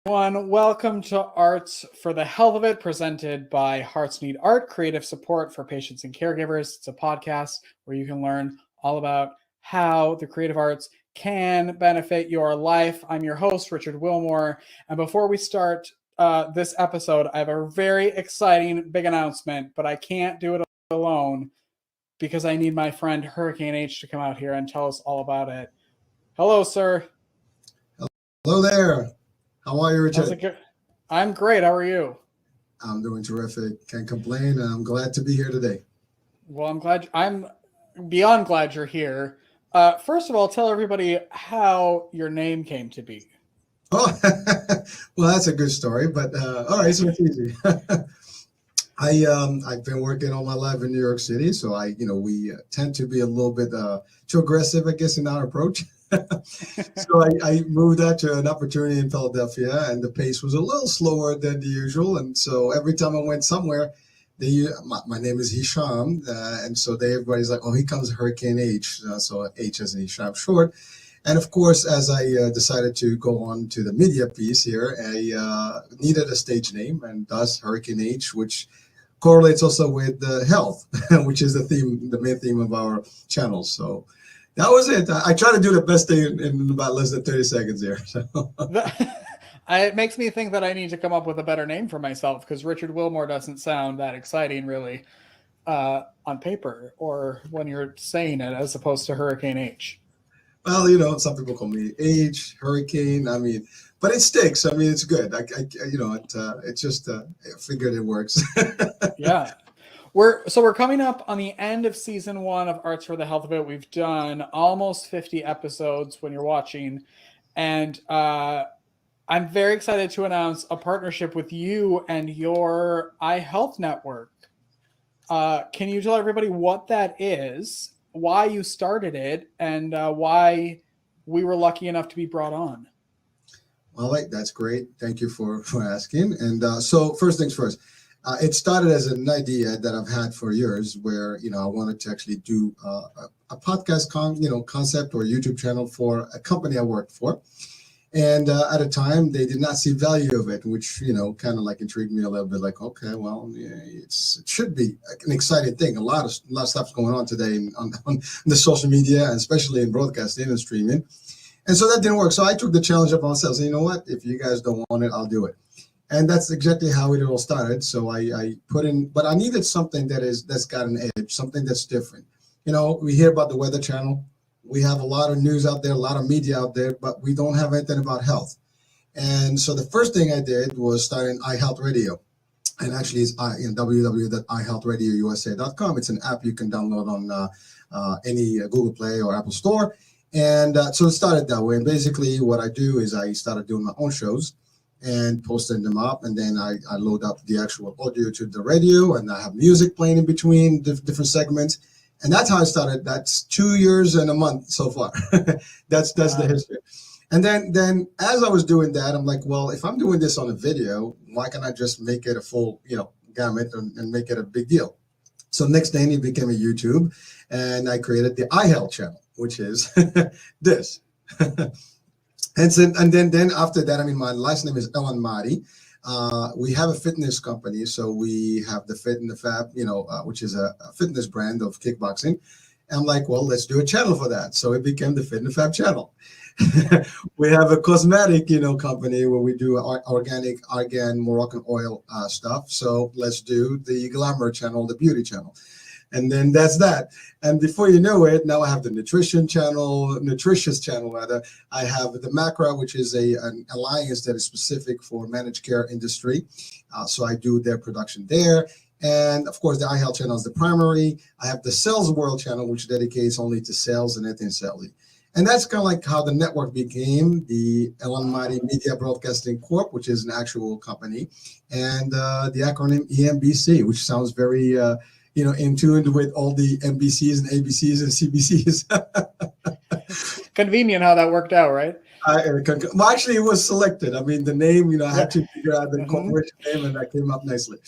Everyone. Welcome to Arts for the Health of It, presented by Hearts Need Art, creative support for patients and caregivers. It's a podcast where you can learn all about how the creative arts can benefit your life. I'm your host, Richard Wilmore. And before we start this episode, I have a very exciting big announcement, but I can't do it alone because I need my friend Hurricane H to come out here and tell us all about it. Hello, sir. Hello there. How are you, How's Richard? it go? I'm great. How are you? I'm doing terrific. Can't complain. I'm glad to be here today. Well, I'm beyond glad you're here. First of all, tell everybody how your name came to be. Oh, well, that's a good story. But all right, so it's easy. I've been working all my life in New York City, so we tend to be a little bit too aggressive, I guess, in our approach. So I moved out to an opportunity in Philadelphia, and the pace was a little slower than the usual. And so every time I went somewhere, my name is Hisham, and so everybody's like, "Oh, here comes Hurricane H." So H as in Hisham short. And of course, as I decided to go on to the media piece here, I needed a stage name, and thus Hurricane H, which correlates also with health, which is the main theme of our channel. So that was it. I try to do the best thing in about less than 30 seconds here. So. It makes me think that I need to come up with a better name for myself because Richard Wilmore doesn't sound that exciting, really, on paper or when you're saying it, as opposed to Hurricane H. Well, some people call me H, Hurricane. But it sticks. it's good. It's just, I figured it works. Yeah. We're coming up on the end of season 1 of Arts for the Health of It. We've done almost 50 episodes when you're watching, and I'm very excited to announce a partnership with you and your iHealth network. Can you tell everybody what that is, why you started it, and why we were lucky enough to be brought on? Well, that's great. Thank you for asking. And so first things first, it started as an idea that I've had for years where, I wanted to actually do a podcast concept or YouTube channel for a company I worked for. And at a time, they did not see value of it, which, kind of like intrigued me a little bit. Like, okay, well, yeah, it should be an exciting thing. A lot of stuff's going on today on the social media, and especially in broadcasting and streaming. And so that didn't work. So I took the challenge upon myself. So you know what? If you guys don't want it, I'll do it. And that's exactly how it all started. So I put in, but I needed something that's got an edge, something that's different. We hear about the Weather Channel. We have a lot of news out there, a lot of media out there, but we don't have anything about health. And so the first thing I did was start an iHealth Radio. And actually, it's www.ihealthradiousa.com. It's an app you can download on any Google Play or Apple Store. And so it started that way. And basically, what I do is I started doing my own shows and posting them up. And then I load up the actual audio to the radio, and I have music playing in between different segments. And that's how I started. That's 2 years and a month so far. That's the history. And then as I was doing that, I'm like, well, if I'm doing this on a video, why can't I just make it a full, gamut and make it a big deal? So next thing it became a YouTube, and I created the iHealth channel, which is this. And then after that, my last name is Eran. We have a fitness company, so we have the Fit and the Fab, which is a fitness brand of kickboxing. And I'm like, well, let's do a channel for that. So it became the Fit and the Fab channel. We have a cosmetic, company where we do organic argan Moroccan oil stuff. So let's do the glamour channel, the beauty channel. And then that's that. And before you know it, now I have the nutritious channel rather. I have the Macra, which is an alliance that is specific for managed care industry. So I do their production there. And of course, the iHealth channel is the primary. I have the Sales World channel, which dedicates only to sales and anything salesy. And that's kind of like how the network became the Eran Media Broadcasting Corp, which is an actual company, and the acronym EMBC, which sounds very in tune with all the NBCs and ABCs and CBCs. Convenient how that worked out, right? Well, actually, it was selected. The name, I had to figure out the corporation name, and that came up nicely.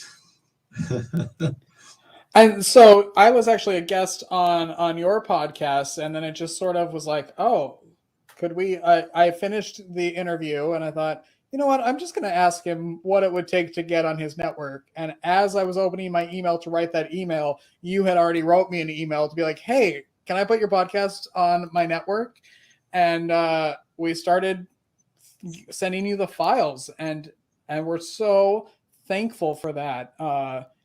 And so I was actually a guest on your podcast, and then it just sort of was like, oh, could we? I finished the interview and I thought, you know what? I'm just going to ask him what it would take to get on his network. And as I was opening my email to write that email, you had already wrote me an email to be like, hey, can I put your podcast on my network? And we started sending you the files, and we're so thankful for that.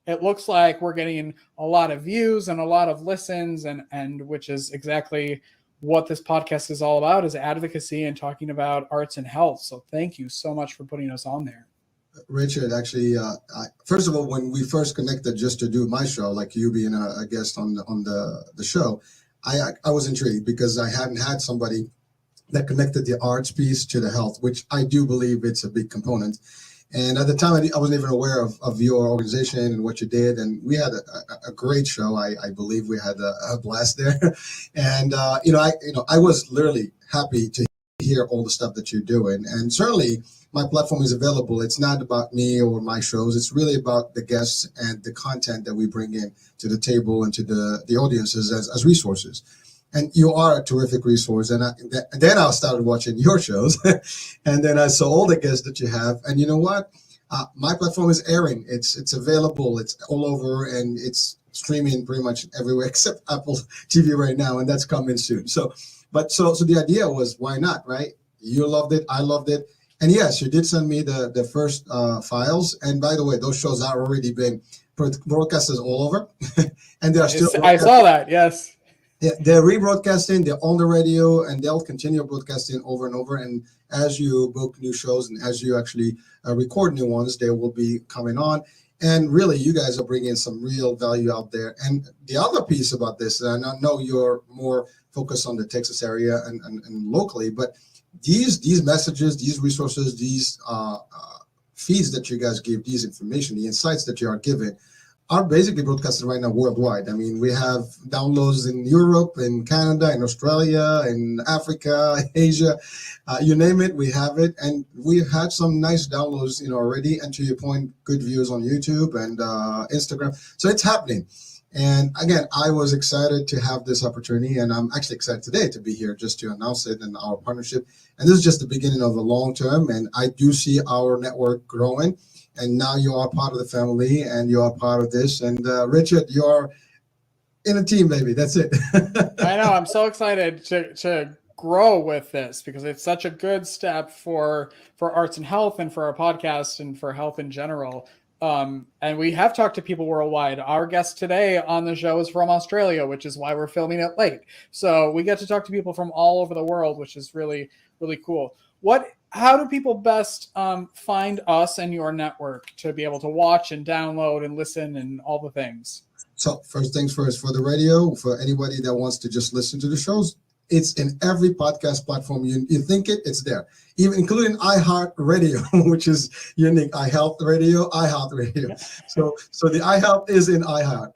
It looks like we're getting a lot of views and a lot of listens, and which is exactly what this podcast is all about, is advocacy and talking about arts and health. So thank you so much for putting us on there. Richard, actually, first of all, when we first connected just to do my show, like you being a guest on the show, I was intrigued because I hadn't had somebody that connected the arts piece to the health, which I do believe it's a big component. And at the time, I wasn't even aware of your organization and what you did. And we had a great show. I believe we had a blast there. And I was literally happy to hear all the stuff that you're doing. And certainly, my platform is available. It's not about me or my shows. It's really about the guests and the content that we bring in to the table and to the audiences as resources. And you are a terrific resource. And then I started watching your shows, and then I saw all the guests that you have. And you know what? My platform is Eran. It's available. It's all over, and it's streaming pretty much everywhere except Apple TV right now, and that's coming soon. So the idea was, why not, right? You loved it. I loved it. And yes, you did send me the first files. And by the way, those shows are already been broadcasted all over, and they are still. I saw that. Yes. Yeah, they're rebroadcasting, they're on the radio, and they'll continue broadcasting over and over. And as you book new shows and as you actually record new ones, they will be coming on. And really, you guys are bringing some real value out there. And the other piece about this, and I know you're more focused on the Texas area and locally, but these messages, these resources, these feeds that you guys give, these information, the insights that you are giving, are basically broadcasted right now worldwide. I mean, we have downloads in Europe, in Canada, in Australia, in Africa, Asia, you name it, we have it. And we've had some nice downloads, already. And to your point, good views on YouTube and Instagram. So it's happening. And again, I was excited to have this opportunity, and I'm actually excited today to be here just to announce it and our partnership. And this is just the beginning of the long term. And I do see our network growing. And now you are part of the family, and you are part of this. And Richard, you're in a team, baby. That's it. I know. I'm so excited to grow with this because it's such a good step for arts and health, and for our podcast, and for health in general. And we have talked to people worldwide. Our guest today on the show is from Australia, which is why we're filming it late. So we get to talk to people from all over the world, which is really, really cool. How do people best find us and your network to be able to watch and download and listen and all the things? So first things first, for the radio, for anybody that wants to just listen to the shows, it's in every podcast platform. You think it's there, even including iHeartRadio, which is unique. iHealthRadio. So the iHealth is in iHeart.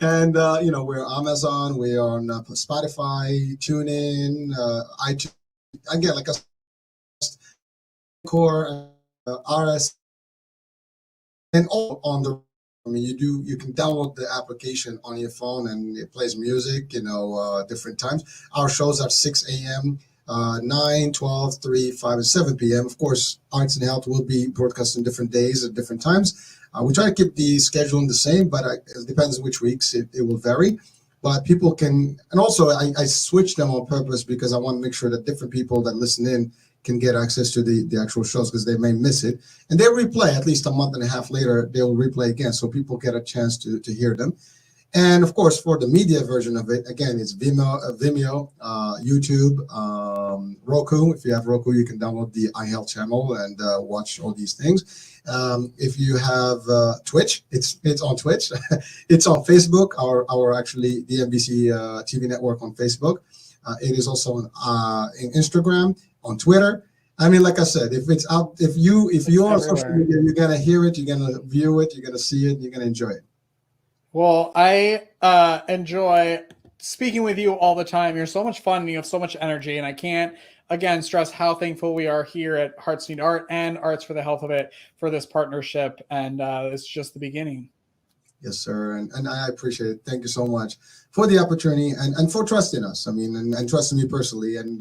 And, we're Amazon, we're on Spotify, TuneIn, iTunes. Again, like a core, RS, and all on the. I mean, you can download the application on your phone, and it plays music, different times. Our shows are 6 a.m., 9, 12, 3, 5, and 7 p.m. Of course, Arts and Health will be broadcast on different days at different times. We try to keep the scheduling the same, but it depends on which weeks it will vary. But people can, and also I switch them on purpose because I want to make sure that different people that listen in can get access to the actual shows, because they may miss it. And they'll replay at least a month and a half later, they'll replay again, so people get a chance to hear them. And of course, for the media version of it, again, it's Vimeo, YouTube, Roku. If you have Roku, you can download the iHealth channel and watch all these things. If you have Twitch, it's on Twitch. It's on Facebook, our actually the NBC TV network on Facebook. It is also on in Instagram, on Twitter. I mean, like I said, if it's out, if you're on social media, you're gonna hear it, you're gonna view it, you're gonna see it, you're gonna enjoy it. Well, I enjoy speaking with you all the time. You're so much fun, and you have so much energy, and I can't again stress how thankful we are here at Hearts Need Art and Arts for the Health of It for this partnership, and it's just the beginning. Yes, sir. And I appreciate it. Thank you so much for the opportunity and for trusting us. I mean, and trusting me personally. And,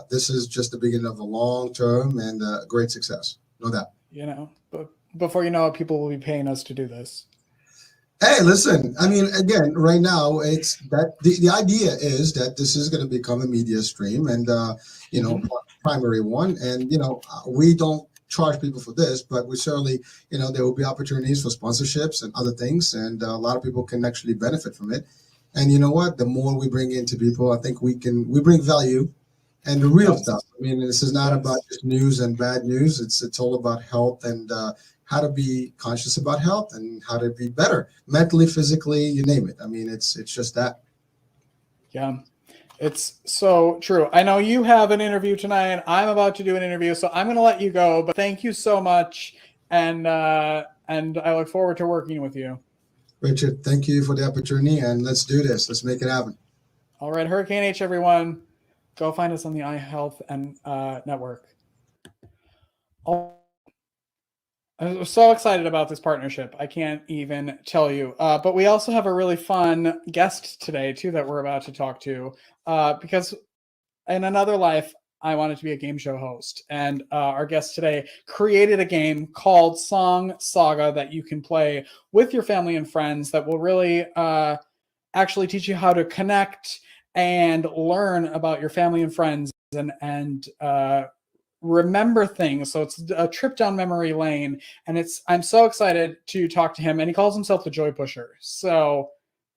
this is just the beginning of a long term and great success. No doubt. But before you know it, people will be paying us to do this. Hey, listen, I mean, again, right now, it's that the idea is that this is going to become a media stream and, Mhm. primary one. And, we don't charge people for this, but we certainly, there will be opportunities for sponsorships and other things. And a lot of people can actually benefit from it. And you know what? The more we bring into people, I think we bring value and the real stuff. Yes. I mean, this is not about Yes. just news and bad news. It's all about health and how to be conscious about health and how to be better mentally, physically, you name it. I mean, it's just that. Yeah. It's so true. I know you have an interview tonight. I'm about to do an interview, so I'm going to let you go. But thank you so much, and I look forward to working with you. Richard, thank you for the opportunity, and let's do this. Let's make it happen. All right, Hurricane H, everyone, go find us on the iHealth and network. I'm so excited about this partnership. I can't even tell you. But we also have a really fun guest today, too, that we're about to talk to. Because in another life, I wanted to be a game show host. And our guest today created a game called Song Saga that you can play with your family and friends that will really actually teach you how to connect and learn about your family and friends and remember things. So it's a trip down memory lane, and I'm so excited to talk to him. And he calls himself the Joy Pusher. So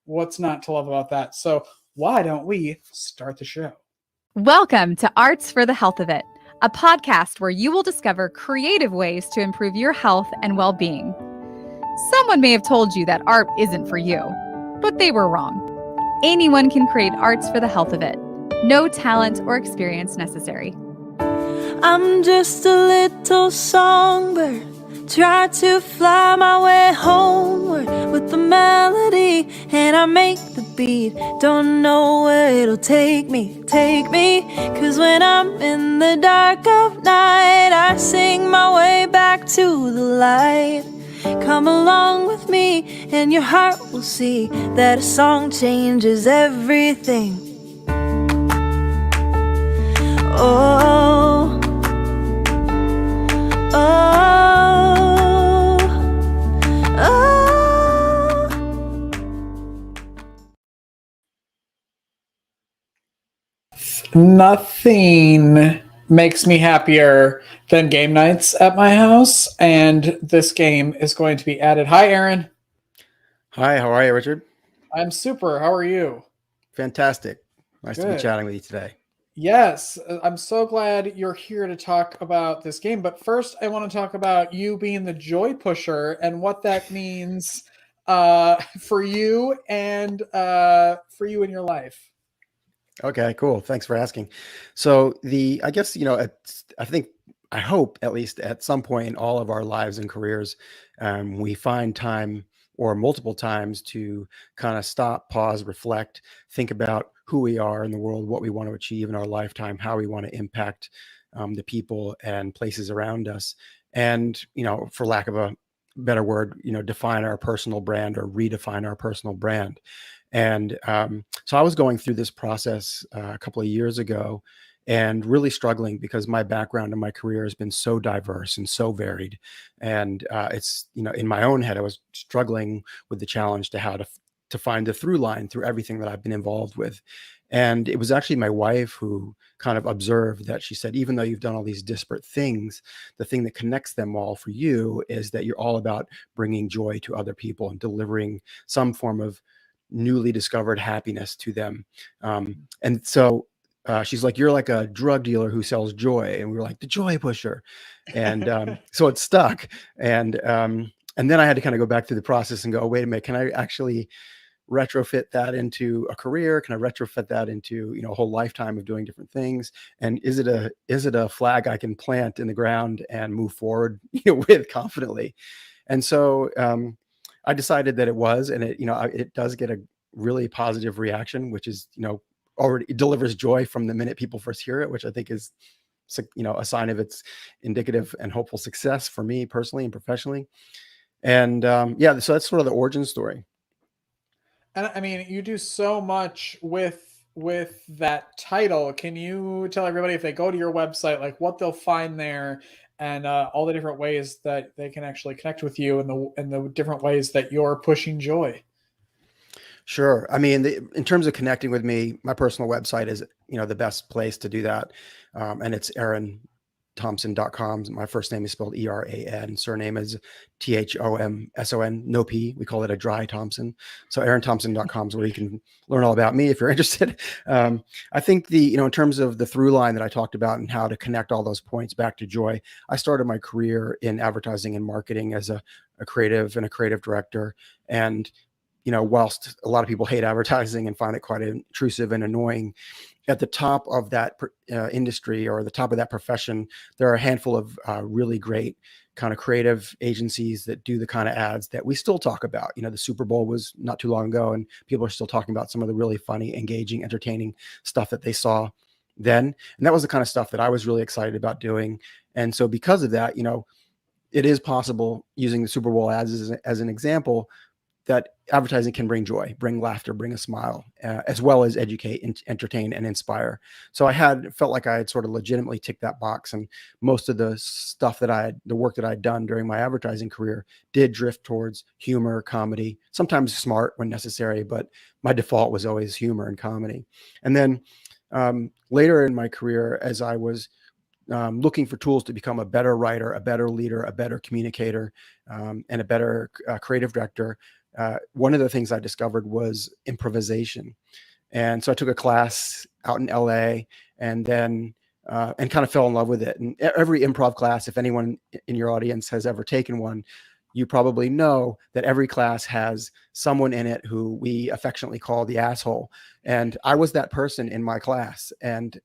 what's not to love about that? So why don't we start the show? Welcome to Arts for the Health of It, a podcast where you will discover creative ways to improve your health and well-being. Someone may have told you that art isn't for you, but they were wrong. Anyone can create arts for the health of it. No talent or experience necessary. I'm just a little songbird, try to fly my way homeward with the melody, and I make the beat. Don't know where it'll take me, cause when I'm in the dark of night, I sing my way back to the light. Come along with me, and your heart will see that a song changes everything. Oh, oh, oh. Nothing makes me happier than game nights at my house, and this game is going to be added. Hi, Eran. Hi, how are you, Richard? I'm super. How are you? Fantastic. Nice to be Good. chatting with you today. Yes, I'm so glad you're here to talk about this game. But first, I want to talk about you being the Joy Pusher and what that means for you and for you in your life. Okay, cool. Thanks for asking. So I guess, I hope at least at some point in all of our lives and careers, we find time or multiple times to kind of stop, pause, reflect, think about who we are in the world, what we want to achieve in our lifetime, how we want to impact the people and places around us. And, for lack of a better word, define our personal brand or redefine our personal brand. And so I was going through this process a couple of years ago and really struggling because my background and my career has been so diverse and so varied. And it's, in my own head, I was struggling with the challenge to how to find the through line through everything that I've been involved with. And it was actually my wife who kind of observed that. She said, even though you've done all these disparate things, the thing that connects them all for you is that you're all about bringing joy to other people and delivering some form of newly discovered happiness to them. And so she's like, you're like a drug dealer who sells joy. And we were like, the Joy Pusher. And so it stuck. And then I had to kind of go back through the process and go, wait a minute, can I actually retrofit that into a career? Can I retrofit that into, a whole lifetime of doing different things? And is it a flag I can plant in the ground and move forward with confidently? And so I decided that it was, and it does get a really positive reaction, which is, already it delivers joy from the minute people first hear it, which I think is, a sign of its indicative and hopeful success for me personally and professionally. And yeah, so that's sort of the origin story. And I mean, you do so much with that title. Can you tell everybody if they go to your website, like what they'll find there, and all the different ways that they can actually connect with you, and the different ways that you're pushing joy? Sure. I mean, in terms of connecting with me, my personal website is, the best place to do that. And it's Thomson.com. My first name is spelled Eran. Surname is Thomson. No P. We call it a dry Thomson. So AaronThompson.com is where you can learn all about me if you're interested. I think in terms of the through line that I talked about and how to connect all those points back to joy, I started my career in advertising and marketing as a creative and a creative director. And whilst a lot of people hate advertising and find it quite intrusive and annoying, at the top of that industry, or the top of that profession, there are a handful of really great kind of creative agencies that do the kind of ads that we still talk about. The Super Bowl was not too long ago, and people are still talking about some of the really funny, engaging, entertaining stuff that they saw then. And that was the kind of stuff that I was really excited about doing. And so because of that, it is possible, using the Super Bowl ads as an example, that advertising can bring joy, bring laughter, bring a smile, as well as educate, entertain, and inspire. So I felt like I had sort of legitimately ticked that box, and most of the stuff the work that I'd done during my advertising career did drift towards humor, comedy, sometimes smart when necessary, but my default was always humor and comedy. And then later in my career, as I was looking for tools to become a better writer, a better leader, a better communicator, and a better creative director, one of the things I discovered was improvisation. And so I took a class out in LA, and then and kind of fell in love with it. And every improv class, if anyone in your audience has ever taken one, you probably know that every class has someone in it who we affectionately call the asshole. And I was that person in my class. And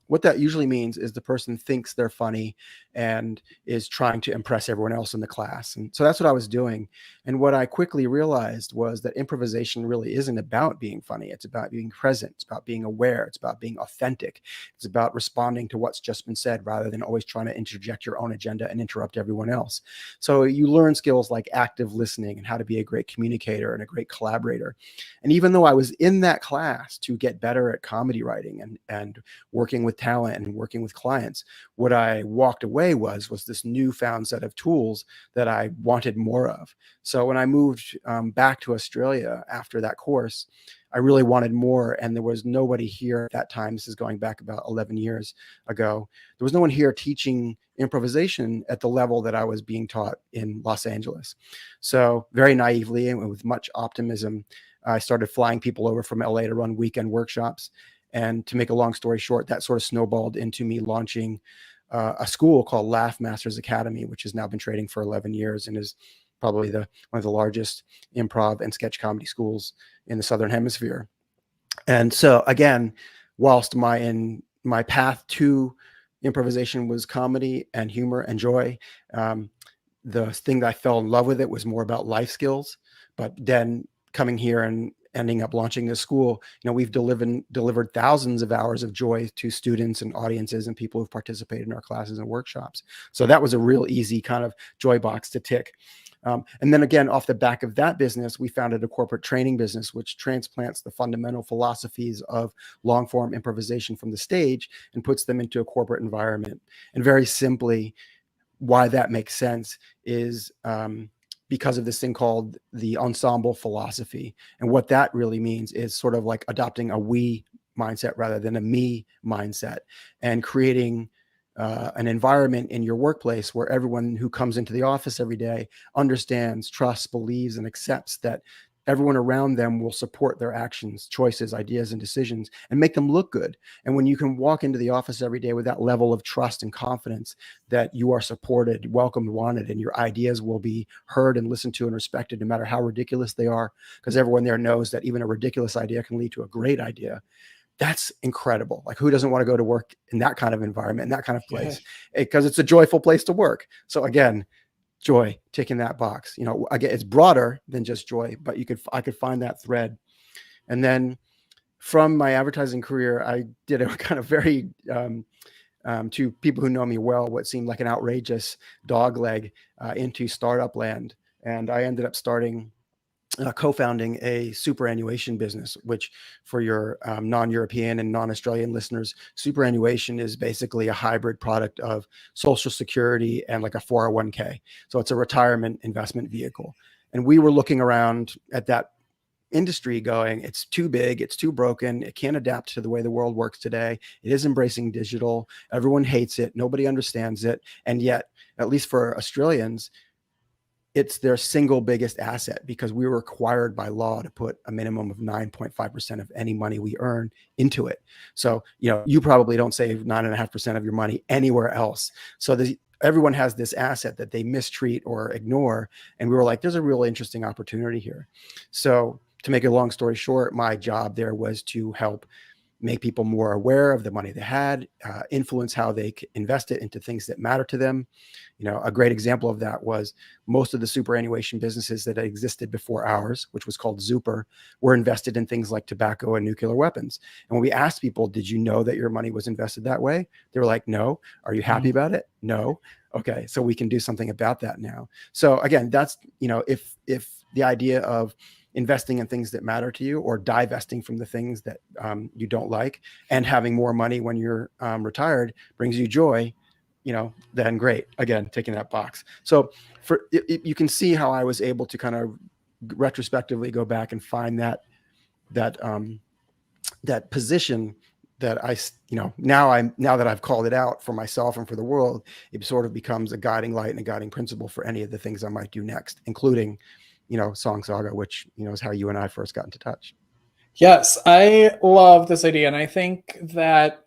what that usually means is the person thinks they're funny and is trying to impress everyone else in the class. And so that's what I was doing. And what I quickly realized was that improvisation really isn't about being funny. It's about being present. It's about being aware. It's about being authentic. It's about responding to what's just been said, rather than always trying to interject your own agenda and interrupt everyone else. So you learn skills like active listening and how to be a great communicator and a great collaborator. And even though I was in that class to get better at comedy writing and working with talent and working with clients, what I walked away was this newfound set of tools that I wanted more of. So when I moved back to Australia after that course, I really wanted more, and there was nobody here at that time. This is going back about 11 years ago. There was no one here teaching improvisation at the level that I was being taught in Los Angeles. So very naively and with much optimism, I started flying people over from LA to run weekend workshops. And to make a long story short, that sort of snowballed into me launching a school called Laugh Masters Academy, which has now been trading for 11 years and is probably one of the largest improv and sketch comedy schools in the Southern Hemisphere. And so again, whilst my path to improvisation was comedy and humor and joy, the thing that I fell in love with it was more about life skills. But then coming here and ending up launching this school, we've delivered thousands of hours of joy to students and audiences and people who've participated in our classes and workshops. So that was a real easy kind of joy box to tick. And then again, off the back of that business, we founded a corporate training business, which transplants the fundamental philosophies of long form improvisation from the stage and puts them into a corporate environment. And very simply, why that makes sense is because of this thing called the ensemble philosophy. And what that really means is sort of like adopting a we mindset rather than a me mindset, and creating an environment in your workplace where everyone who comes into the office every day understands, trusts, believes, and accepts that everyone around them will support their actions, choices, ideas, and decisions, and make them look good. And when you can walk into the office every day with that level of trust and confidence that you are supported, welcomed, wanted, and your ideas will be heard and listened to and respected, no matter how ridiculous they are, because everyone there knows that even a ridiculous idea can lead to a great idea. That's incredible. Like, who doesn't want to go to work in that kind of environment, in that kind of place? Because it's a joyful place to work. So again, joy, ticking that box. Again, it's broader than just joy, but I could find that thread. And then from my advertising career, I did a kind of very, to people who know me well, what seemed like an outrageous dog leg into startup land. and I ended up co-founding a superannuation business, which for your non-European and non-Australian listeners, superannuation is basically a hybrid product of Social Security and like a 401k. So it's a retirement investment vehicle. And we were looking around at that industry going, it's too big, it's too broken, it can't adapt to the way the world works today. It is embracing digital. Everyone hates it. Nobody understands it. And yet, at least for Australians, it's their single biggest asset, because we were required by law to put a minimum of 9.5% of any money we earn into it. So, you probably don't save 9.5% of your money anywhere else. So everyone has this asset that they mistreat or ignore. And we were like, there's a really interesting opportunity here. So to make a long story short, my job there was to help make people more aware of the money they had, influence how they invest it into things that matter to them. A great example of that was most of the superannuation businesses that existed before ours, which was called Zuper, were invested in things like tobacco and nuclear weapons. And when we asked people, did you know that your money was invested that way? They were like, no. Are you happy about it? No. Okay. So we can do something about that now. So again, that's, if the idea of investing in things that matter to you, or divesting from the things that you don't like, and having more money when you're retired brings you joy, then great. Again, taking that box. So you can see how I was able to kind of retrospectively go back and find that position that I, now that I've called it out for myself and for the world, it sort of becomes a guiding light and a guiding principle for any of the things I might do next, including Song Saga, which, is how you and I first got into touch. Yes, I love this idea. And I think that,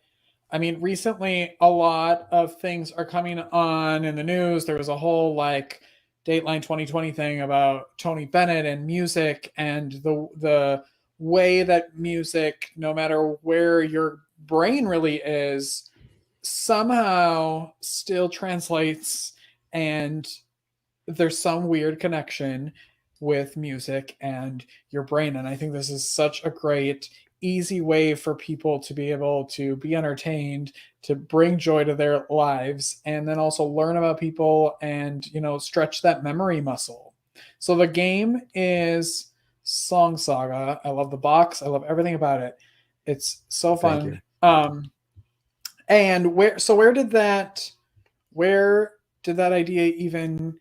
recently a lot of things are coming on in the news. There was a whole Dateline 2020 thing about Tony Bennett and music, and the way that music, no matter where your brain really is, somehow still translates, and there's some weird connection with music and your brain. And I think this is such a great, easy way for people to be able to be entertained, to bring joy to their lives, and then also learn about people and, stretch that memory muscle. So the game is Song Saga. I love the box. I love everything about it. It's so fun. And where did that idea even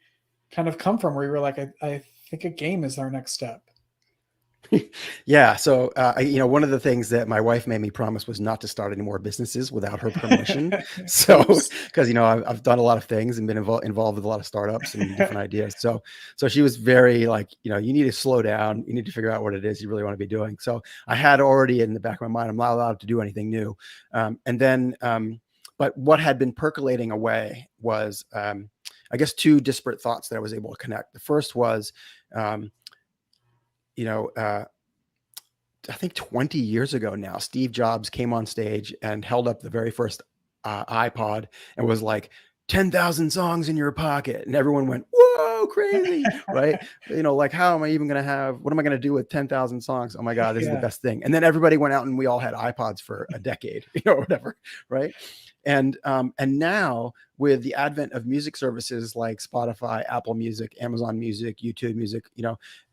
kind of come from, where you were like, I think a game is our next step? Yeah. So, one of the things that my wife made me promise was not to start any more businesses without her permission. So, because, I've done a lot of things and been involved with a lot of startups and different ideas. So she was very like, you need to slow down. You need to figure out what it is you really want to be doing. So I had already in the back of my mind, I'm not allowed to do anything new. But what had been percolating away was, I guess, two disparate thoughts that I was able to connect. The first was, I think 20 years ago now, Steve Jobs came on stage and held up the very first iPod and was like, 10,000 songs in your pocket. And everyone went, whoa, crazy, right? How am I even going to what am I going to do with 10,000 songs? Oh my God, this is the best thing. And then everybody went out and we all had iPods for a decade, whatever, right? And now with the advent of music services like Spotify, Apple Music, Amazon Music, YouTube Music,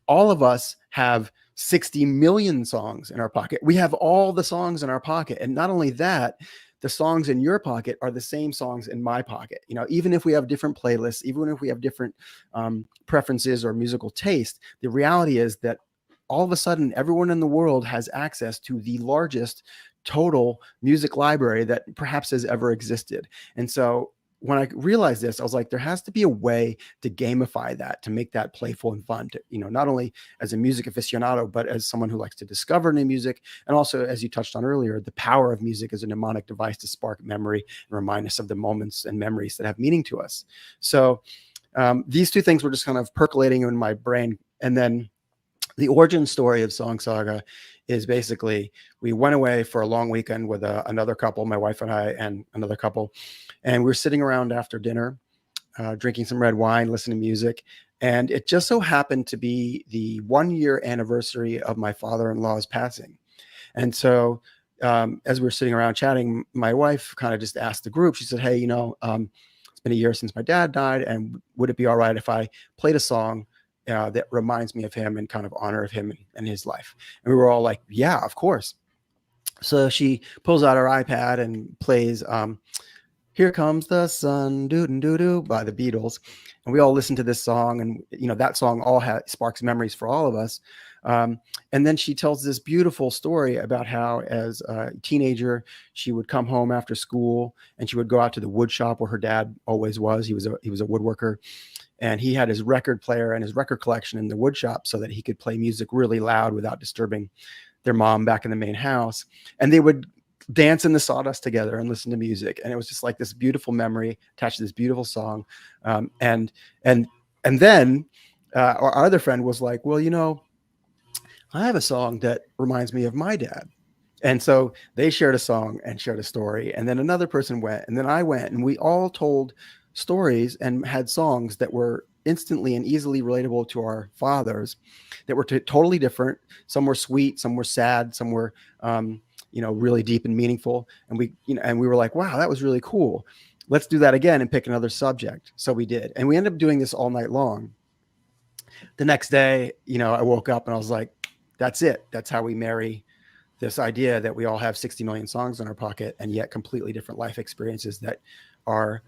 all of us have 60 million songs in our pocket. We have all the songs in our pocket. And not only that, the songs in your pocket are the same songs in my pocket. Even if we have different playlists, even if we have different preferences or musical taste, the reality is that all of a sudden, everyone in the world has access to the largest total music library that perhaps has ever existed. And so when I realized this, I was like, there has to be a way to gamify that, to make that playful and fun, to, not only as a music aficionado, but as someone who likes to discover new music. And also, as you touched on earlier, the power of music as a mnemonic device to spark memory and remind us of the moments and memories that have meaning to us. So these two things were just kind of percolating in my brain. And then the origin story of Song Saga is basically, we went away for a long weekend with another couple, my wife and I and another couple, and we were sitting around after dinner, drinking some red wine, listening to music. And it just so happened to be the 1-year anniversary of my father-in-law's passing. And so as we were sitting around chatting, my wife kind of just asked the group, she said, hey, it's been a year since my dad died, and would it be all right if I played a song that reminds me of him and kind of honor of him and his life. And we were all like, yeah, of course. So she pulls out her iPad and plays Here Comes the Sun, doo-doo-doo-doo by the Beatles. And we all listen to this song, and that song all sparks memories for all of us. And then she tells this beautiful story about how as a teenager, she would come home after school and she would go out to the wood shop where her dad always was. He was a woodworker, and he had his record player and his record collection in the wood shop so that he could play music really loud without disturbing their mom back in the main house. And they would dance in the sawdust together and listen to music. And it was just like this beautiful memory attached to this beautiful song. And then our other friend was like, well, I have a song that reminds me of my dad. And so they shared a song and shared a story. And then another person went, and then I went, and we all told stories and had songs that were instantly and easily relatable to our fathers that were totally different. Some were sweet, some were sad, some were, really deep and meaningful. And we were like, wow, that was really cool. Let's do that again and pick another subject. So we did. And we ended up doing this all night long. The next day, I woke up and I was like, that's it. That's how we marry this idea that we all have 60 million songs in our pocket and yet completely different life experiences that are,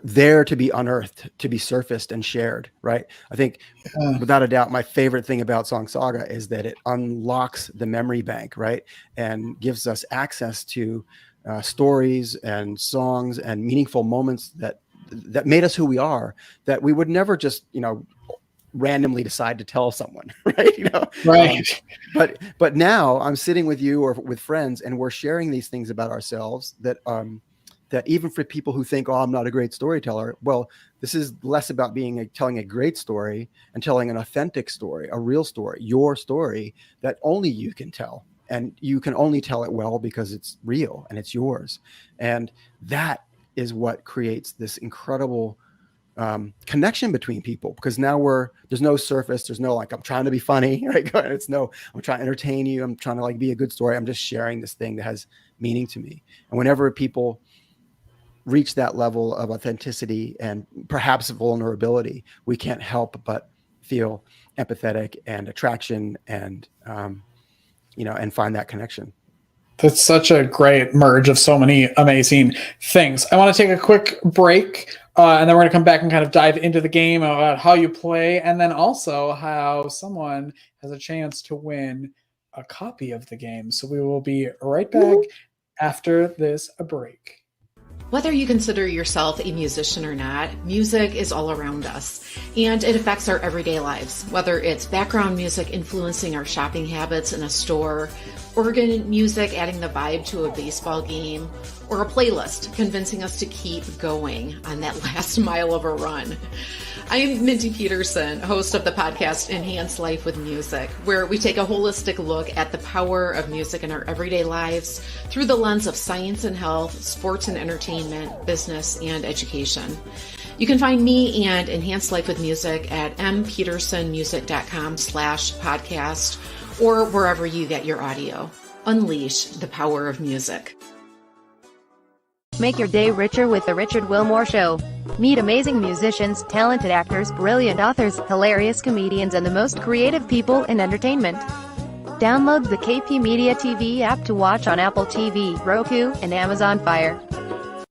there to be unearthed, to be surfaced and shared. Right. I think without a doubt, my favorite thing about Song Saga is that it unlocks the memory bank, right, and gives us access to stories and songs and meaningful moments that made us who we are, that we would never just, randomly decide to tell someone, right? Right. But now I'm sitting with you or with friends, and we're sharing these things about ourselves that even for people who think, oh, I'm not a great storyteller. Well, this is less about telling a great story and telling an authentic story, a real story, your story that only you can tell. And you can only tell it well because it's real and it's yours. And that is what creates this incredible connection between people, because now there's no surface. There's no, like, I'm trying to be funny, right? It's no, I'm trying to entertain you. I'm trying to be a good story. I'm just sharing this thing that has meaning to me. And whenever people reach that level of authenticity and perhaps vulnerability, we can't help but feel empathetic and attraction and, and find that connection. That's such a great merge of so many amazing things. I want to take a quick break, and then we're going to come back and kind of dive into the game about how you play, and then also how someone has a chance to win a copy of the game. So we will be right back after this break. Whether you consider yourself a musician or not, music is all around us, and it affects our everyday lives. Whether it's background music influencing our shopping habits in a store, organ music adding the vibe to a baseball game, or a playlist convincing us to keep going on that last mile of a run. I'm Mindy Peterson, host of the podcast Enhance Life with Music, where we take a holistic look at the power of music in our everyday lives through the lens of science and health, sports and entertainment, business, and education. You can find me and Enhance Life with Music at mpetersonmusic.com/podcast or wherever you get your audio. Unleash the power of music. Make your day richer with The Richard Wilmore Show. Meet amazing musicians, talented actors, brilliant authors, hilarious comedians, and the most creative people in entertainment. Download the KP Media TV app to watch on Apple TV, Roku, and Amazon Fire.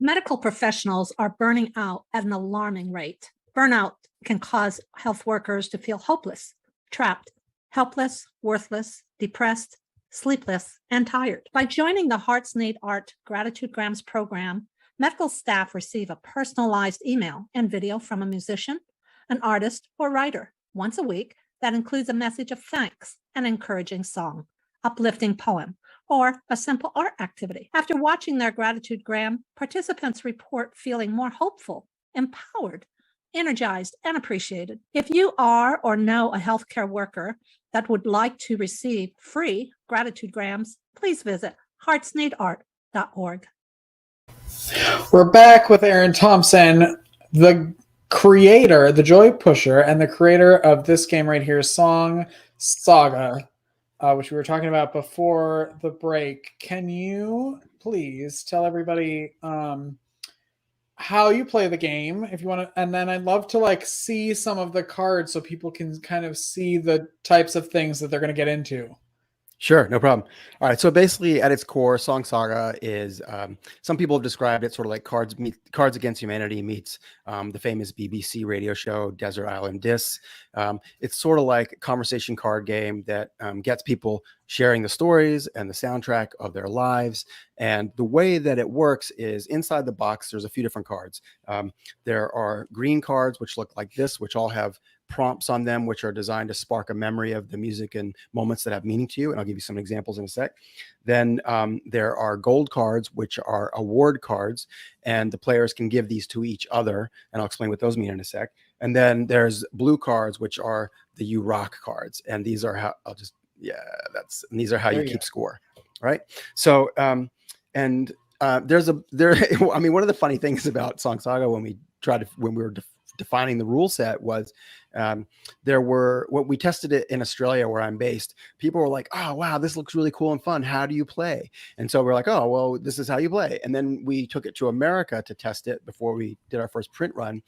Medical professionals are burning out at an alarming rate. Burnout can cause health workers to feel hopeless, trapped, helpless, worthless, depressed, sleepless, and tired. By joining the Hearts Need Art Gratitude Grams program, medical staff receive a personalized email and video from a musician, an artist, or writer once a week that includes a message of thanks, an encouraging song, uplifting poem, or a simple art activity. After watching their gratitude gram, participants report feeling more hopeful, empowered, energized, and appreciated. If you are or know a healthcare worker that would like to receive free gratitude grams, please visit heartsneedart.org. We're back with Eran Thomson, the creator, the joy pusher, and the creator of this game right here, Song Saga, which we were talking about before the break. Can you please tell everybody how you play the game if you want to, and then I'd love to like see some of the cards so people can kind of see the types of things that they're going to get into. Sure, no problem. All right, so basically, at its core, Song Saga is some people have described it sort of like Cards Against Humanity meets the famous BBC radio show Desert Island Discs. It's sort of like a conversation card game that gets people sharing the stories and the soundtrack of their lives. And the way that it works is inside the box, there's a few different cards. There are green cards, which look like this, which all have prompts on them, which are designed to spark a memory of the music and moments that have meaning to you. And I'll give you some examples in a sec. Then there are gold cards, which are award cards, and the players can give these to each other. And I'll explain what those mean in a sec. And then there's blue cards, which are the You Rock cards. And these are how these are how you keep score. Right. So, I mean, one of the funny things about Song Saga when we were defining the rule set was when we tested it in Australia where I'm based, people were like, oh, wow, this looks really cool and fun. How do you play? And so we're like, oh, well, this is how you play. And then we took it to America to test it before we did our first print run.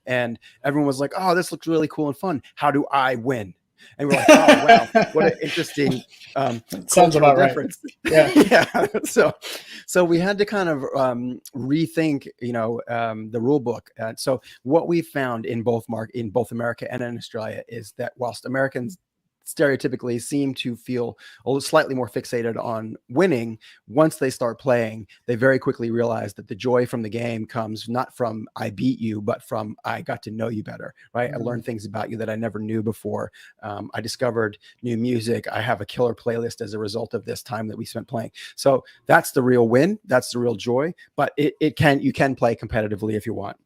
And everyone was like, oh, this looks really cool and fun. How do I win? And we're like, oh, wow, what an interesting sounds about difference. Right. Yeah. Yeah. So we had to kind of rethink, the rule book. So what we found in both America and in Australia is that whilst Americans stereotypically seem to feel slightly more fixated on winning, once they start playing, they very quickly realize that the joy from the game comes not from I beat you, but from I got to know you better, right? Mm-hmm. I learned things about you that I never knew before. I discovered new music. I have a killer playlist as a result of this time that we spent playing. So that's the real win. That's the real joy. But you can play competitively if you want.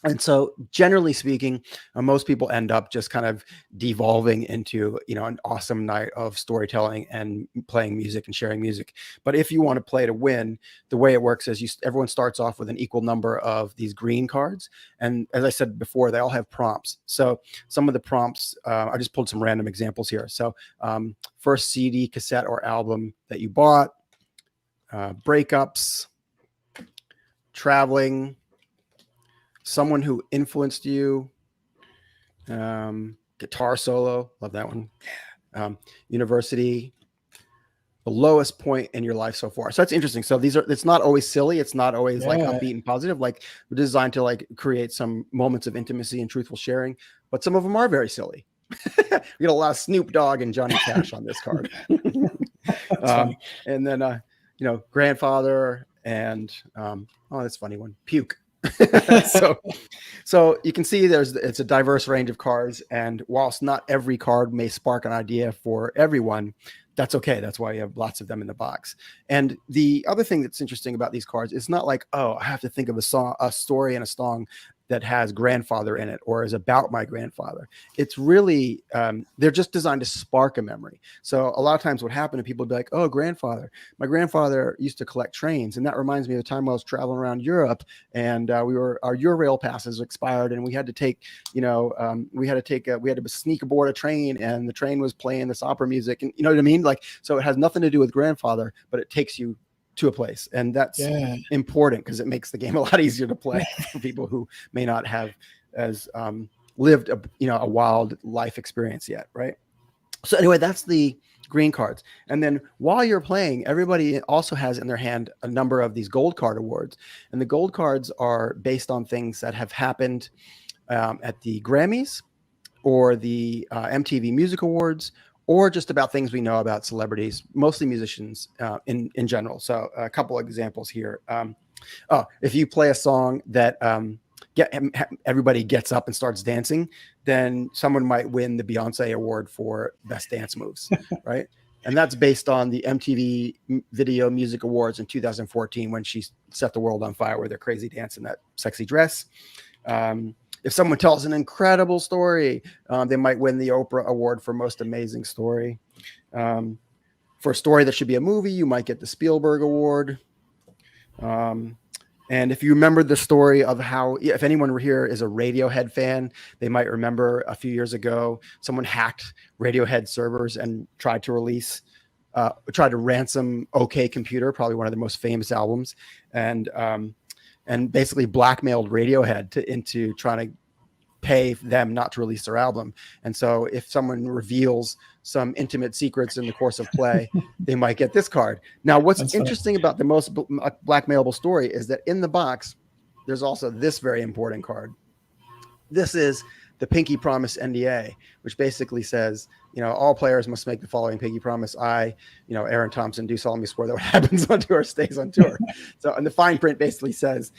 And so generally speaking, most people end up just kind of devolving into, an awesome night of storytelling and playing music and sharing music. But if you want to play to win, the way it works is everyone starts off with an equal number of these green cards. And as I said before, they all have prompts. So some of the prompts, I just pulled some random examples here. So first CD, cassette, or album that you bought, breakups, traveling, someone who influenced you, guitar solo, love that one, university, the lowest point in your life so far. So that's interesting. So it's not always silly. It's not always like upbeat and positive. Like we're designed to like create some moments of intimacy and truthful sharing, but some of them are very silly. We get a lot of Snoop Dogg and Johnny Cash on this card. And then, grandfather and, that's a funny one, puke. so you can see it's a diverse range of cards, and whilst not every card may spark an idea for everyone, that's okay. That's why you have lots of them in the box. And the other thing that's interesting about these cards, it's not like, oh, I have to think of a story and a song that has grandfather in it or is about my grandfather. It's really, they're just designed to spark a memory. So a lot of times what happened, people would be like, oh, grandfather, my grandfather used to collect trains. And that reminds me of the time I was traveling around Europe, and our Eurail passes expired, and we had to we had to sneak aboard a train, and the train was playing this opera music. And you know what I mean? Like, so it has nothing to do with grandfather, but it takes you to a place, and that's important because it makes the game a lot easier to play for people who may not have as lived a wild life experience yet, right? So anyway, that's the green cards. And then while you're playing, everybody also has in their hand a number of these gold card awards, and the gold cards are based on things that have happened at the Grammys or the MTV Music Awards, or just about things we know about celebrities, mostly musicians in general. So a couple of examples here. If you play a song that everybody gets up and starts dancing, then someone might win the Beyonce award for best dance moves, right? And that's based on the MTV Video Music Awards in 2014 when she set the world on fire with her crazy dance in that sexy dress. If someone tells an incredible story, they might win the Oprah Award for Most Amazing Story. For a story that should be a movie, you might get the Spielberg Award. And if you remember the story of how, if anyone here is a Radiohead fan, they might remember a few years ago, someone hacked Radiohead servers and tried to ransom OK Computer, probably one of the most famous albums. And and basically blackmailed Radiohead into trying to pay them not to release their album. And so if someone reveals some intimate secrets in the course of play, they might get this card. Now, what's That's interesting about the most blackmailable story is that in the box, there's also this very important card. This is the Pinky Promise NDA, which basically says, all players must make the following Pinky Promise. I, Eran Thomson, do solemnly swear that what happens on tour stays on tour. So, and the fine print basically says,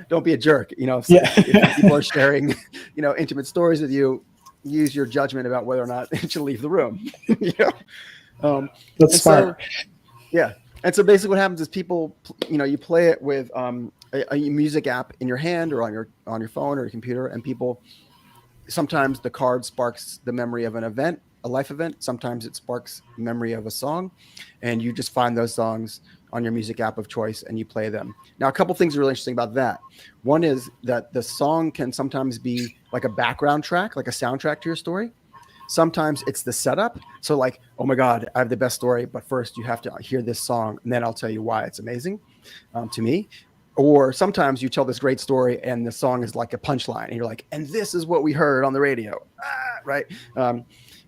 don't be a jerk. If people are sharing, intimate stories with you, use your judgment about whether or not it should leave the room. That's smart. Yeah. And so basically what happens is people, you play it with a music app in your hand or on your phone or your computer, and people, sometimes the card sparks the memory of an event, a life event. Sometimes it sparks memory of a song, and you just find those songs on your music app of choice and you play them. Now, a couple things are really interesting about that. One is that the song can sometimes be like a background track, like a soundtrack to your story. Sometimes it's the setup. So like, oh my God, I have the best story, but first you have to hear this song and then I'll tell you why it's amazing to me. Or sometimes you tell this great story and the song is like a punchline and you're like, and this is what we heard on the radio, right?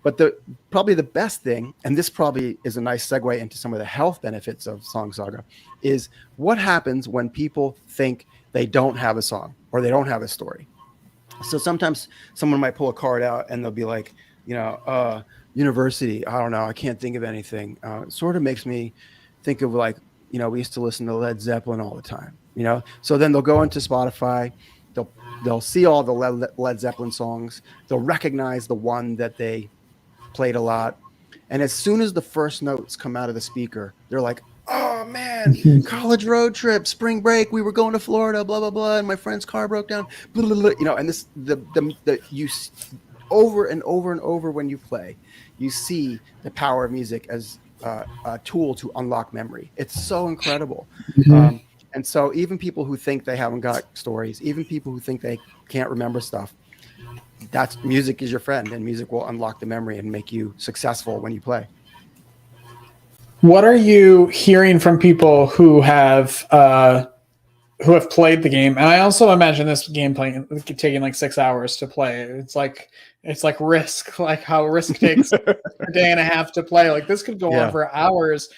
But probably the best thing, and this probably is a nice segue into some of the health benefits of Song Saga, is what happens when people think they don't have a song or they don't have a story. So sometimes someone might pull a card out and they'll be like, university, I don't know, I can't think of anything. It sort of makes me think of like, we used to listen to Led Zeppelin all the time, So then they'll go into Spotify, they'll see all the Led Zeppelin songs, they'll recognize the one that they played a lot, and as soon as the first notes come out of the speaker, they're like, oh man, college road trip, spring break, we were going to Florida, blah blah blah, and my friend's car broke down, blah, blah, blah. And this you over and over and over when you play, you see the power of music as a tool to unlock memory. It's so incredible. And so even people who think they haven't got stories, even people who think they can't remember stuff, that's music is your friend, and music will unlock the memory and make you successful when you play. What are you hearing from people who have played the game? And I also imagine this game taking like 6 hours to play. It's like Risk, like how Risk takes a day and a half to play. Like this could go on for hours,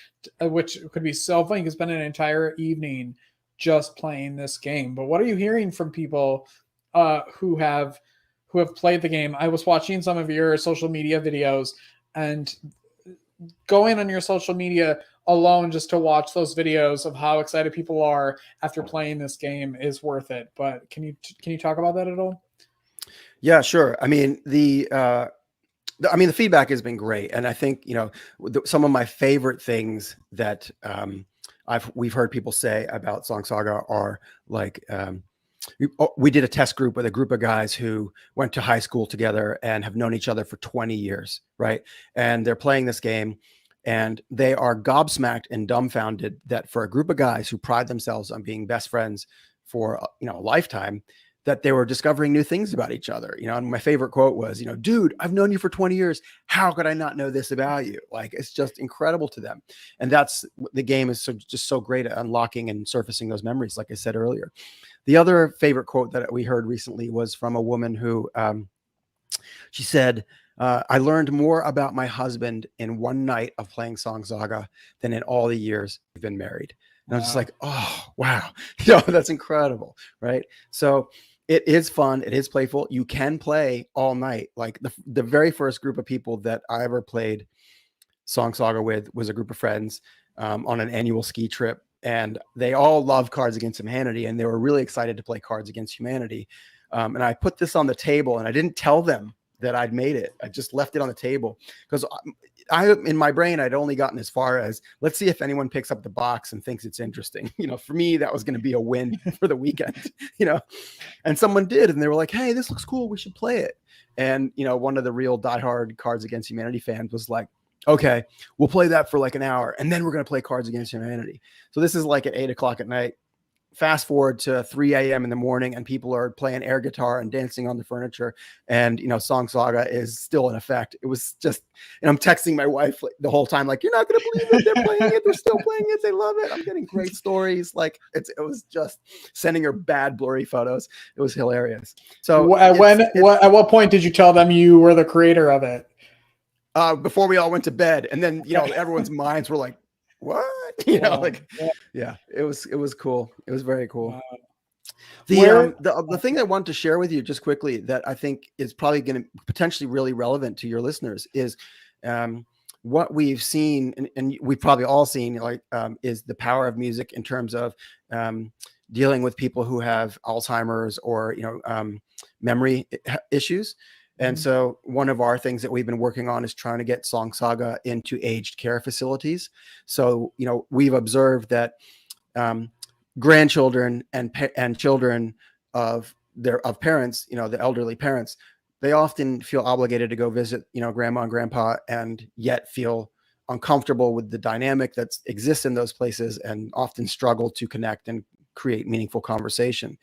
which could be so fun. You could spend an entire evening just playing this game. But what are you hearing from people who have played the game? I was watching some of your social media videos, and going on your social media alone just to watch those videos of how excited people are after playing this game is worth it. But can you talk about that at all? Yeah, sure. I mean, the feedback has been great, and I think some of my favorite things that we've heard people say about Song Saga are like, we did a test group with a group of guys who went to high school together and have known each other for 20 years, right? And they're playing this game, and they are gobsmacked and dumbfounded that for a group of guys who pride themselves on being best friends for a lifetime, that they were discovering new things about each other. And my favorite quote was, dude, I've known you for 20 years. How could I not know this about you? Like, it's just incredible to them. And that's the game is just so great at unlocking and surfacing those memories, like I said earlier. The other favorite quote that we heard recently was from a woman who, she said, I learned more about my husband in one night of playing Song Saga than in all the years we've been married. And I was just like, oh, wow. That's incredible. Right. So it is fun. It is playful. You can play all night. Like the very first group of people that I ever played Song Saga with was a group of friends on an annual ski trip. And they all love Cards Against Humanity. And they were really excited to play Cards Against Humanity. And I put this on the table, and I didn't tell them that I'd made it. I just left it on the table because in my brain, I'd only gotten as far as, let's see if anyone picks up the box and thinks it's interesting. For me, that was going to be a win for the weekend, and someone did. And they were like, hey, this looks cool. We should play it. And, one of the real diehard Cards Against Humanity fans was like, okay, we'll play that for like an hour, and then we're going to play Cards Against Humanity. So this is like at 8:00 at night. fast forward to 3 a.m. in the morning and people are playing air guitar and dancing on the furniture. And, Song Saga is still in effect. It was just, and I'm texting my wife the whole time, like, you're not going to believe it. They're playing it. They're still playing it. They love it. I'm getting great stories. Like it was just sending her bad blurry photos. It was hilarious. So at what point did you tell them you were the creator of it? Before we all went to bed. And then, everyone's minds were like, what? Yeah, it was cool. It was very cool. The thing I want to share with you just quickly that I think is probably going to potentially really relevant to your listeners is what we've seen, and we've probably all seen, is the power of music in terms of dealing with people who have Alzheimer's or memory issues. And so one of our things that we've been working on is trying to get Song Saga into aged care facilities. So, we've observed that grandchildren and children of parents, the elderly parents, they often feel obligated to go visit, grandma and grandpa, and yet feel uncomfortable with the dynamic that exists in those places and often struggle to connect and create meaningful conversation.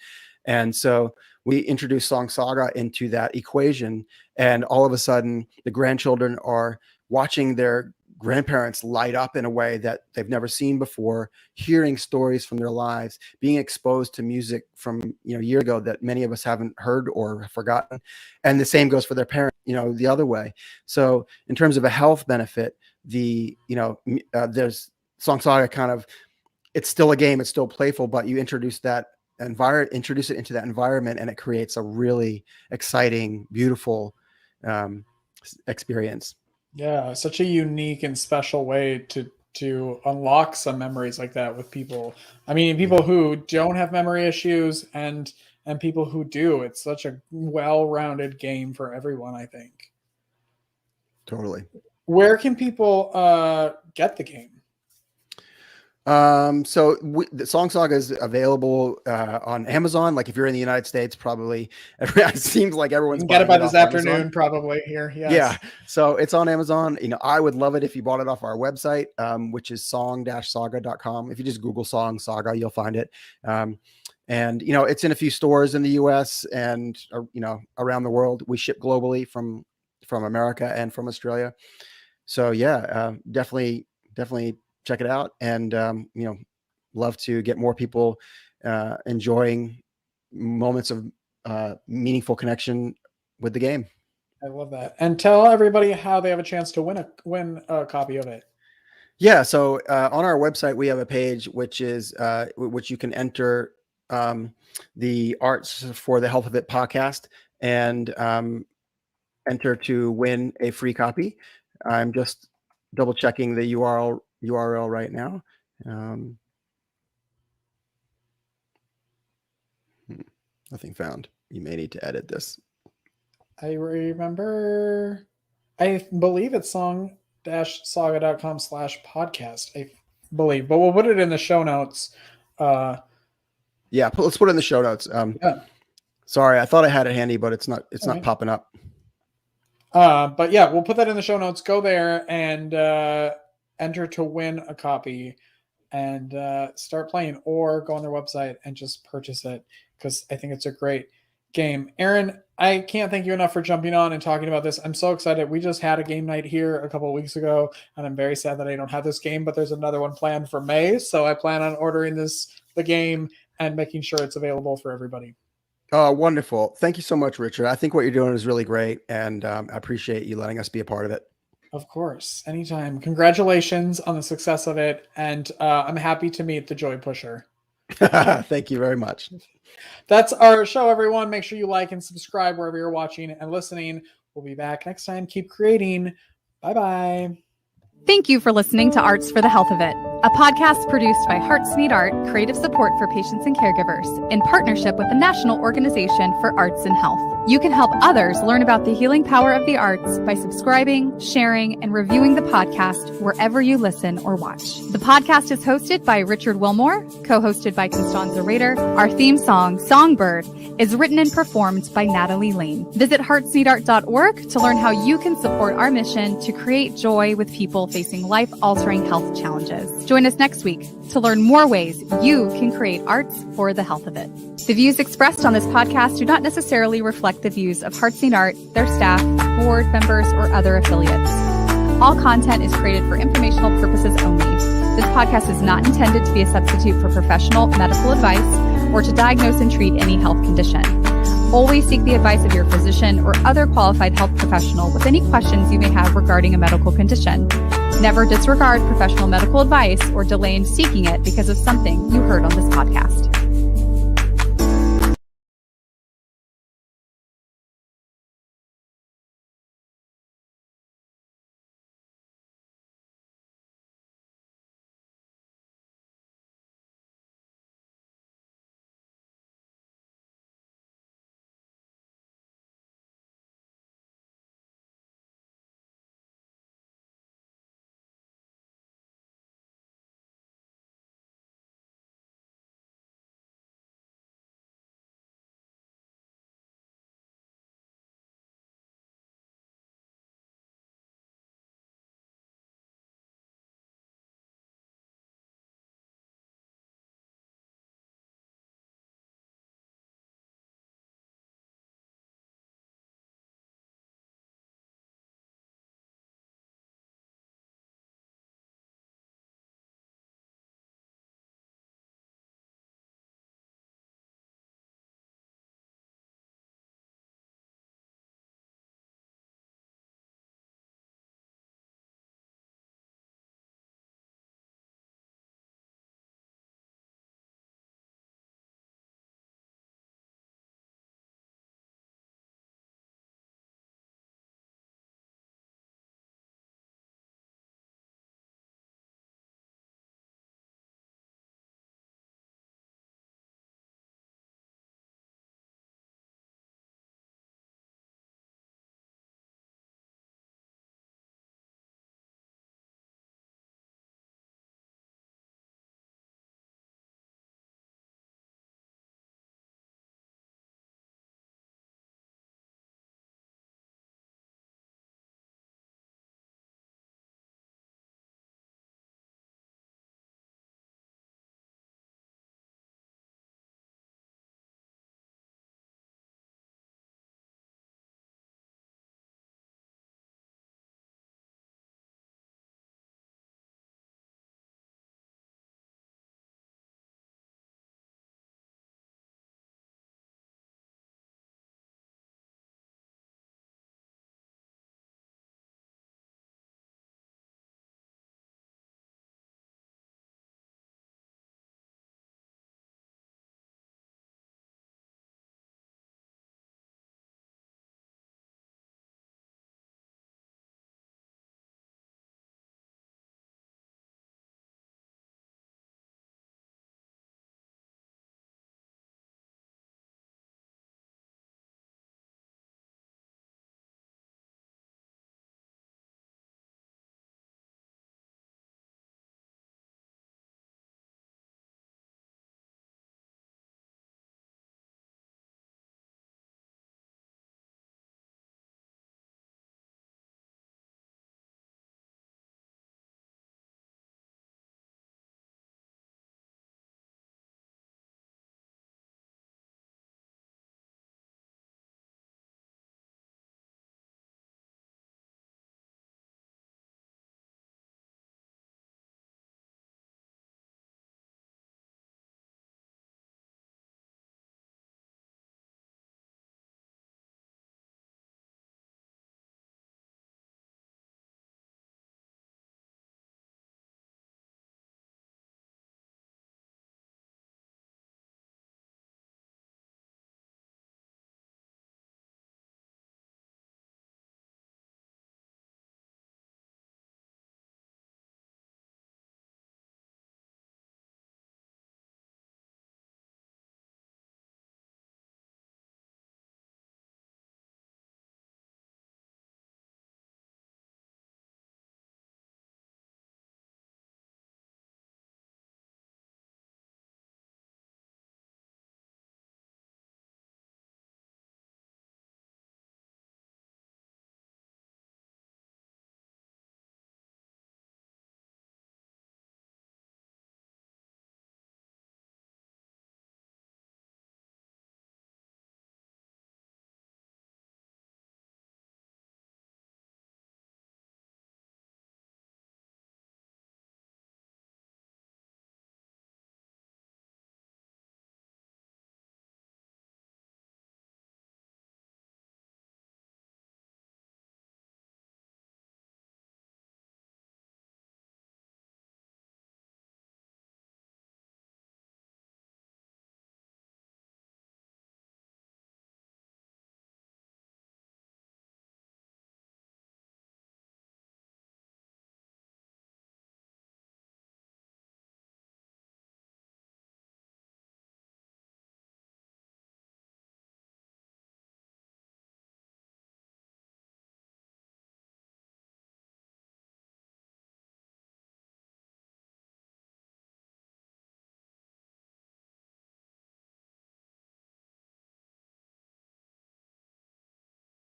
And so we introduced Song Saga into that equation, and all of a sudden the grandchildren are watching their grandparents light up in a way that they've never seen before, hearing stories from their lives, being exposed to music from a year ago that many of us haven't heard or forgotten. And the same goes for their parents, the other way. So in terms of a health benefit, there's Song Saga kind of, it's still a game, it's still playful, but you introduce it into that environment, and it creates a really exciting, beautiful experience. Yeah, such a unique and special way to unlock some memories like that with people. I mean, people who don't have memory issues and people who do. It's such a well-rounded game for everyone, I think. Totally. Where can people get the game? So the Song Saga is available on Amazon. Like if you're in the United States, probably it seems like everyone's get it by this afternoon, Amazon. probably here. Yes. Yeah. So it's on Amazon. I would love it if you bought it off our website, which is song-saga.com. If you just Google Song Saga, you'll find it. And it's in a few stores in the US and around the world. We ship globally from America and from Australia. So yeah, definitely check it out, and love to get more people enjoying moments of meaningful connection with the game. I love that. And tell everybody how they have a chance to win a copy of it. Yeah, so on our website we have a page which is which you can enter the Arts for the Health of It podcast and enter to win a free copy. I'm just double checking the URL right now. Nothing found. You may need to edit this. I remember, I believe it's song-saga.com/podcast, I believe, but we'll put it in the show notes. Yeah, let's put it in the show notes. Yeah. Sorry, I thought I had it handy, but it's not popping up. But yeah, we'll put that in the show notes. Go there and enter to win a copy and start playing, or go on their website and just purchase it, because I think it's a great game. Eran, I can't thank you enough for jumping on and talking about this. I'm so excited. We just had a game night here a couple of weeks ago, and I'm very sad that I don't have this game, but there's another one planned for May. So I plan on ordering the game and making sure it's available for everybody. Oh, wonderful. Thank you so much, Richard. I think what you're doing is really great, and I appreciate you letting us be a part of it. Of course. Anytime. Congratulations on the success of it. And I'm happy to meet the Joy Pusher. Thank you very much. That's our show, everyone. Make sure you like and subscribe wherever you're watching and listening. We'll be back next time. Keep creating. Bye-bye. Thank you for listening to Arts for the Health of It, a podcast produced by Hearts Need Art, creative support for patients and caregivers, in partnership with the National Organization for Arts and Health. You can help others learn about the healing power of the arts by subscribing, sharing, and reviewing the podcast wherever you listen or watch. The podcast is hosted by Richard Wilmore, co-hosted by Constanza Rader. Our theme song, Songbird, is written and performed by Natalie Lane. Visit heartsneedart.org to learn how you can support our mission to create joy with people facing life-altering health challenges. Join us next week to learn more ways you can create arts for the health of it. The views expressed on this podcast do not necessarily reflect the views of Hearts Need Art, their staff, board members, or other affiliates. All content is created for informational purposes only. This podcast is not intended to be a substitute for professional medical advice or to diagnose and treat any health condition. Always seek the advice of your physician or other qualified health professional with any questions you may have regarding a medical condition. Never disregard professional medical advice or delay in seeking it because of something you heard on this podcast.